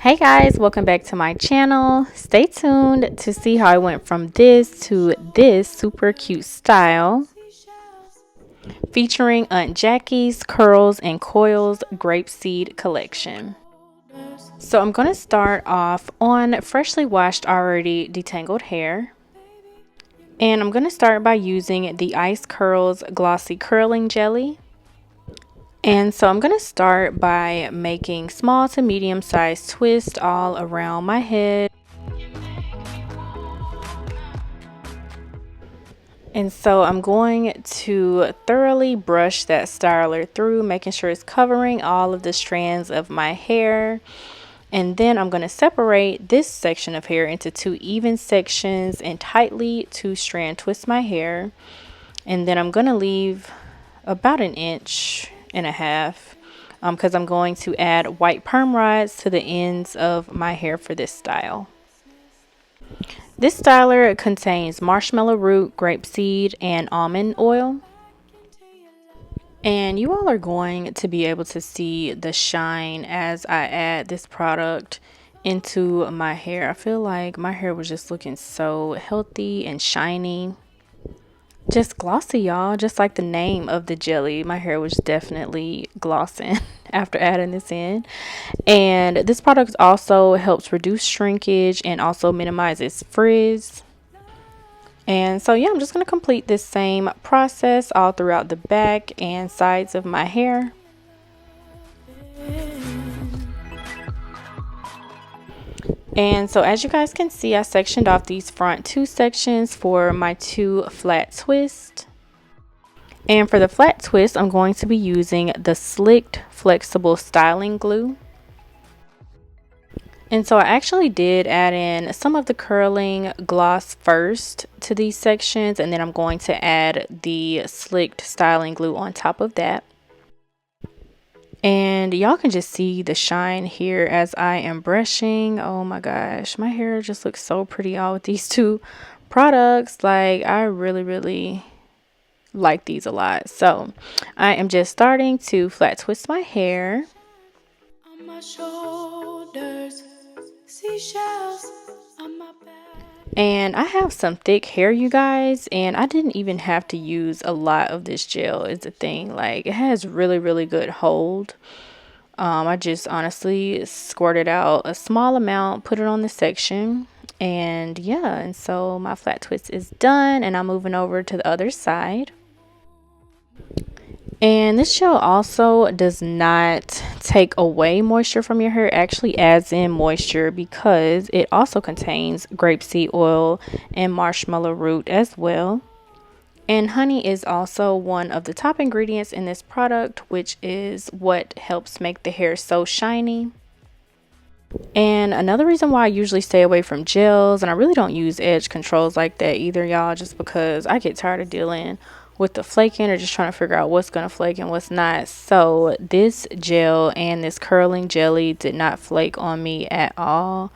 Hey guys, welcome back to my channel. Stay tuned to see how I went from this to this super cute style featuring Aunt Jackie's Curls and Coils Grapeseed collection. So I'm going to start off on freshly washed, already detangled hair. And I'm going to start by using the Ice Curls Glossy Curling Jelly. And so I'm going to start by making small to medium sized twists all around my head. And so I'm going to thoroughly brush that styler through, making sure it's covering all of the strands of my hair. And then I'm going to separate this section of hair into two even sections and tightly two-strand twist my hair. And then I'm going to leave about 1.5 inches because I'm going to add white perm rods to the ends of my hair for this style. This styler contains marshmallow root, grapeseed, and almond oil. And you all are going to be able to see the shine as I add this product into my hair. I feel like my hair was just looking so healthy and shiny. Just glossy, y'all. Just like the name of the jelly. My hair was definitely glossing after adding this in. And this product also helps reduce shrinkage and also minimizes frizz. And so yeah, I'm just going to complete this same process all throughout the back and sides of my hair. And so as you guys can see, I sectioned off these front two sections for my two flat twists. And for the flat twist, I'm going to be using the Slicked Flexible Styling Glue. And so I actually did add in some of the curling gloss first to these sections, and then I'm going to add the Slicked Styling Glue on top of that. And y'all can just see the shine here as I am brushing. Oh my gosh, my hair just looks so pretty all with these two products. Like, I really like these a lot. So I am just starting to flat twist my hair. On my shoulders, seashells on my back. And I have some thick hair, you guys, and I didn't even have to use a lot of this gel. Is the thing, like, it has really good hold. I just honestly squirted out a small amount, put it on the section, and yeah, and so my flat twist is done, and I'm moving over to the other side. And this gel also does not take away moisture from your hair. It actually adds in moisture because it also contains grapeseed oil and marshmallow root as well. And honey is also one of the top ingredients in this product, which is what helps make the hair so shiny. And another reason why I usually stay away from gels, and I really don't use edge controls like that either, y'all, just because I get tired of dealing with the flaking or just trying to figure out what's going to flake and what's not. So this gel and this curling jelly did not flake on me at all,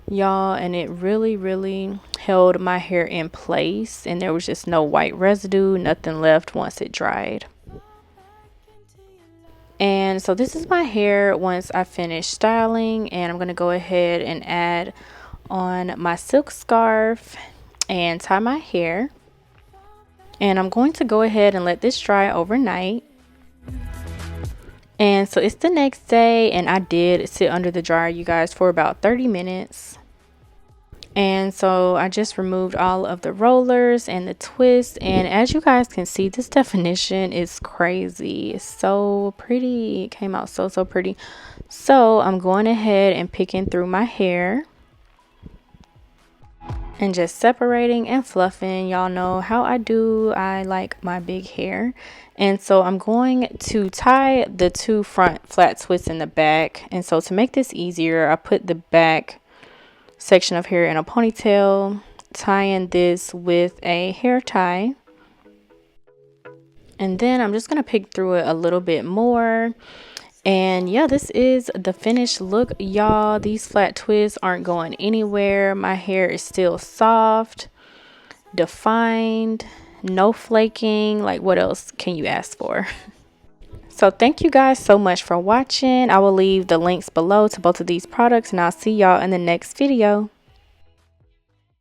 y'all, and it really held my hair in place, and there was just no white residue, nothing left once it dried. And so this is my hair once I finish styling, and I'm going to go ahead and add on my silk scarf and tie my hair. And I'm going to go ahead and let this dry overnight. And so it's the next day, and I did sit under the dryer, you guys, for about 30 minutes. And so I just removed all of the rollers and the twists, and as you guys can see, this definition is crazy. It's so pretty. It came out so pretty. So I'm going ahead and picking through my hair and just separating and fluffing. Y'all know how I do. I like my big hair. And so I'm going to tie the two front flat twists in the back. And so to make this easier, I put the back section of hair in a ponytail, tying this with a hair tie. And then I'm just going to pick through it a little bit more. And yeah, this is the finished look, y'all. These flat twists aren't going anywhere. My hair is still soft, defined, no flaking. Like, what else can you ask for? So thank you guys so much for watching. I will leave the links below to both of these products, and I'll see y'all in the next video.